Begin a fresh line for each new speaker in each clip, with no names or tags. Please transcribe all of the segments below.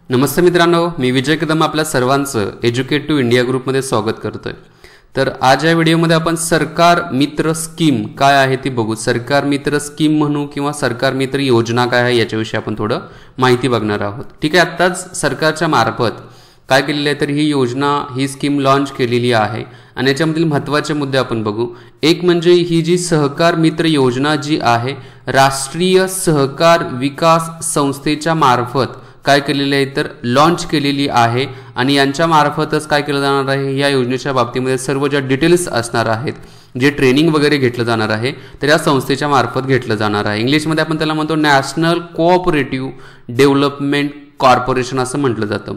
नमस्ते मित्रांनो, मी विजय कदम आपल्या सर्वांचं एज्युकेट टू इंडिया ग्रुपमध्ये स्वागत करतोय। तर आज या व्हिडिओमध्ये आपण सरकार मित्र स्कीम काय आहे ती बघू। सरकार मित्र स्कीम म्हणू किंवा सरकार मित्र योजना काय आहे याच्याविषयी आपण थोडं माहिती बघणार आहोत। ठीक आहे, आत्ताच सरकारच्या मार्फत काय केलेलं आहे तर ही योजना ही स्कीम लॉन्च केलेली आहे आणि याच्यामधील महत्त्वाचे मुद्दे आपण बघू। एक म्हणजे ही जी सहकार मित्र योजना जी आहे राष्ट्रीय सहकार विकास संस्थेच्या मार्फत काय केलेले आहे तर लॉन्च केलेली आहे आणि यांच्या मार्फतच काय केलं जाणार आहे या योजनेच्या बाबतीमध्ये सर्व ज्या डिटेल्स असणार आहेत, जे ट्रेनिंग वगैरे घेतलं जाणार आहे तर या संस्थेच्या मार्फत घेतलं जाणार आहे। इंग्लिशमध्ये आपण त्याला म्हणतो नॅशनल कोऑपरेटिव्ह डेव्हलपमेंट कॉर्पोरेशन असं म्हटलं जातं।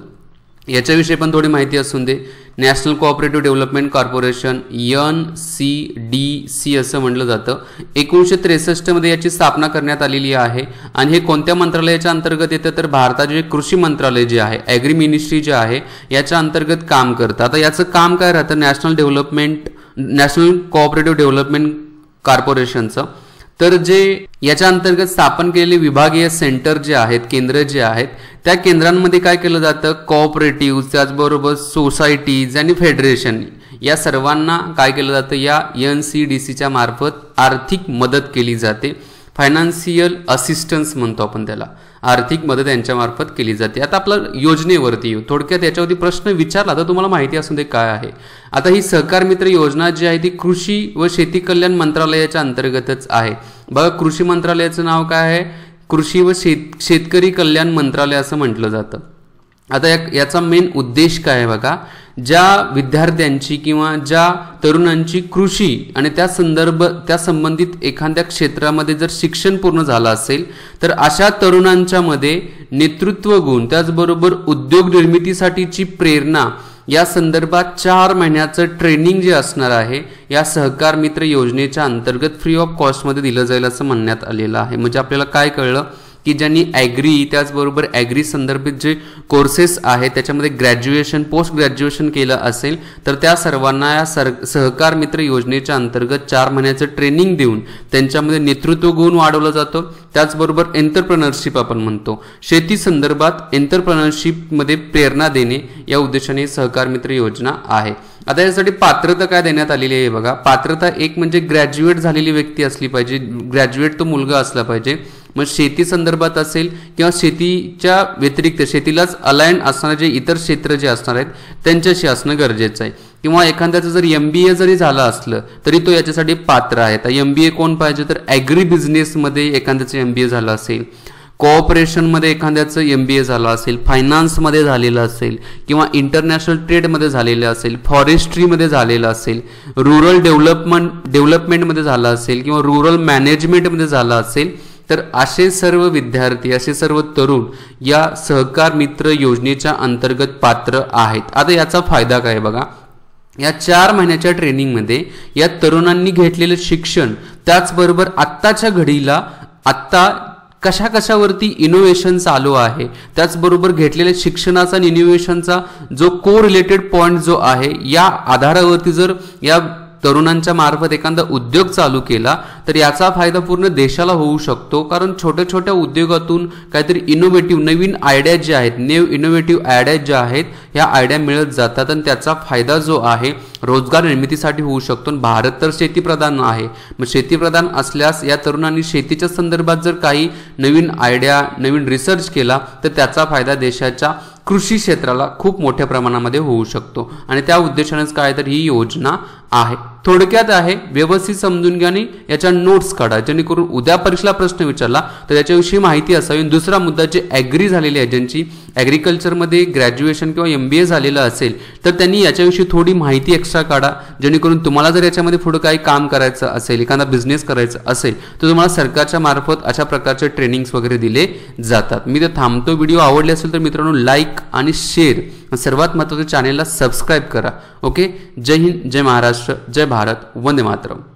याच्याविषयी पण थोडी माहिती असून दे। National cooperative development corporation NCDC असं म्हटलं जातं। 1963 मध्ये याची स्थापना करण्यात आलेली आहे आणि हे कोणत्या मंत्रालयाच्या अंतर्गत येतं तर भारताचे जे कृषी मंत्रालय जे आहे ॲग्री मिनिस्ट्री जे आहे याच्या अंतर्गत काम करतं। आता याचं काम काय राहतं नॅशनल कोऑपरेटिव्ह डेव्हलपमेंट कॉर्पोरेशनचं, तर जे याच्या अंतर्गत स्थापन केलेले विभागीय सेंटर जे आहेत, केंद्र जे आहेत त्या केंद्रांमध्ये काय केलं जातं कोऑपरेटिव्ह, त्याचबरोबर सोसायटीज आणि फेडरेशन या सर्वांना काय केलं जातं या NCDCच्या मार्फत आर्थिक मदत केली जाते। फायनान्शियल असिस्टन्स म्हणतो आपण त्याला, आर्थिक मदत यांच्या मार्फत केली जाते। आता आपला योजनेवरती येऊ। थोडक्यात याच्यावरती प्रश्न विचारला तर तुम्हाला माहिती असून ते काय आहे। आता ही सहकार मित्र योजना जी आहे ती कृषी व शेती कल्याण मंत्रालयाच्या अंतर्गतच आहे। बघा कृषी मंत्रालयाचं नाव काय आहे, कृषी व शेतकरी कल्याण मंत्रालय असं म्हटलं जातं। आता याचा मेन उद्देश काय आहे बघा, ज्या विद्यार्थ्यांची किंवा ज्या तरुणांची कृषी आणि त्या संबंधित एखाद्या क्षेत्रामध्ये जर शिक्षण पूर्ण झालं असेल तर अशा तरुणांच्या मध्ये नेतृत्व गुण त्याचबरोबर उद्योग निर्मितीसाठीची प्रेरणा या संदर्भात 4 महिन्याचं ट्रेनिंग जे असणार आहे या सहकार मित्र योजनेच्या अंतर्गत फ्री ऑफ कॉस्टमध्ये दिलं जाईल असं म्हणण्यात आलेलं आहे। म्हणजे आपल्याला काय कळलं की ज्यांनी ॲग्री त्याचबरोबर ॲग्री संदर्भित जे कोर्सेस आहेत त्याच्यामध्ये ग्रॅज्युएशन पोस्ट ग्रॅज्युएशन केलं असेल तर त्या सर्वांना या सहकार मित्र योजनेच्या अंतर्गत 4 महिन्याचं ट्रेनिंग देऊन त्यांच्यामध्ये नेतृत्व गुण वाढवला जातो। त्याचबरोबर एंटरप्रेनरशिप आपण म्हणतो, शेती संदर्भात एंटरप्रेनरशिपमध्ये प्रेरणा देणे या उद्देशाने सहकार मित्र योजना आहे। आता यासाठी पात्रता काय देण्यात आलेली आहे बघा। पात्रता एक म्हणजे ग्रॅज्युएट झालेली व्यक्ती असली पाहिजे, ग्रॅज्युएट तो मुलगा असला पाहिजे। मग शेती संदर्भात असेल किंवा शेतीच्या व्यतिरिक्त शेतीलाच अलाइन असणारे जे इतर क्षेत्र जे असणार आहेत त्यांच्याशी असणं गरजेचं आहे। किंवा एखाद्याचं जर MBA जरी झालं असलं तरी तो याच्यासाठी पात्र आहे। तर MBA कोण पाहिजे तर ॲग्री बिझनेसमध्ये एखाद्याचं MBA झालं असेल, कोऑपरेशनमध्ये एखाद्याचं MBA झालं असेल, फायनान्समध्ये झालेलं असेल किंवा इंटरनॅशनल ट्रेडमध्ये झालेलं असेल, फॉरेस्ट्रीमध्ये झालेलं असेल, रुरल डेव्हलपमेंटमध्ये झालं असेल किंवा रुरल मॅनेजमेंटमध्ये झालं असेल तर असे सर्व विद्यार्थी असे सर्व तरुण या सहकार मित्र योजनेच्या अंतर्गत पात्र आहेत। आता याचा फायदा काय बघा, या 4 महिन्याच्या ट्रेनिंगमध्ये या तरुणांनी घेतलेलं शिक्षण त्याचबरोबर आत्ताच्या घडीला कशावरती इनोव्हेशन चालू आहे त्याचबरोबर घेतलेल्या शिक्षणाचा आणि इनोव्हेशनचा जो को रिलेटेड पॉइंट जो आहे या आधारावरती जर या तरुणांच्या मार्फत एखादा उद्योग चालू केला तर याचा फायदा पूर्ण देशाला होऊ शकतो। कारण छोट्या छोट्या उद्योगातून काहीतरी इनोव्हेटिव्ह नवीन आयडिया ज्या आहेत, इनोव्हेटिव्ह आयडिया ज्या आहेत ह्या आयडिया मिळत जातात आणि त्याचा फायदा जो आहे रोजगार निर्मितीसाठी होऊ शकतो। भारत तर शेतीप्रधान आहे, मग शेतीप्रधान असल्यास या तरुणांनी शेतीच्या संदर्भात जर काही नवीन आयडिया नवीन रिसर्च केला तर त्याचा फायदा देशाच्या कृषी क्षेत्राला खूप मोठ्या प्रमाणामध्ये होऊ शकतो आणि त्या उद्देशानेच काय तर ही योजना आहे। थोडक्यात आहे, व्यवस्थित समजून घ्या आणि याच्या नोट्स काढा जेणेकरून उद्या परीक्षेला प्रश्न विचारला तर याच्याविषयी माहिती असावी। दुसरा मुद्दा, जे ॲग्री झालेले आहे ज्यांची ॲग्रिकल्चरमध्ये ग्रॅज्युएशन किंवा MBA झालेलं असेल तर त्यांनी याच्याविषयी थोडी माहिती एक्स्ट्रा काढा जेणेकरून तुम्हाला जर याच्यामध्ये पुढे काही काम करायचं असेल, एखादा बिझनेस करायचा असेल तर तुम्हाला सरकारच्या मार्फत अशा प्रकारचे ट्रेनिंग्स वगैरे दिले जातात। मी तर थांबतो। व्हिडिओ आवडले असेल तर मित्रांनो लाईक आणि शेअर, सर्वात महत्त्वाचं चॅनेलला सबस्क्राईब करा। ओके, जय हिंद, जय महाराष्ट्र, जय भारत, वंदे मातरम।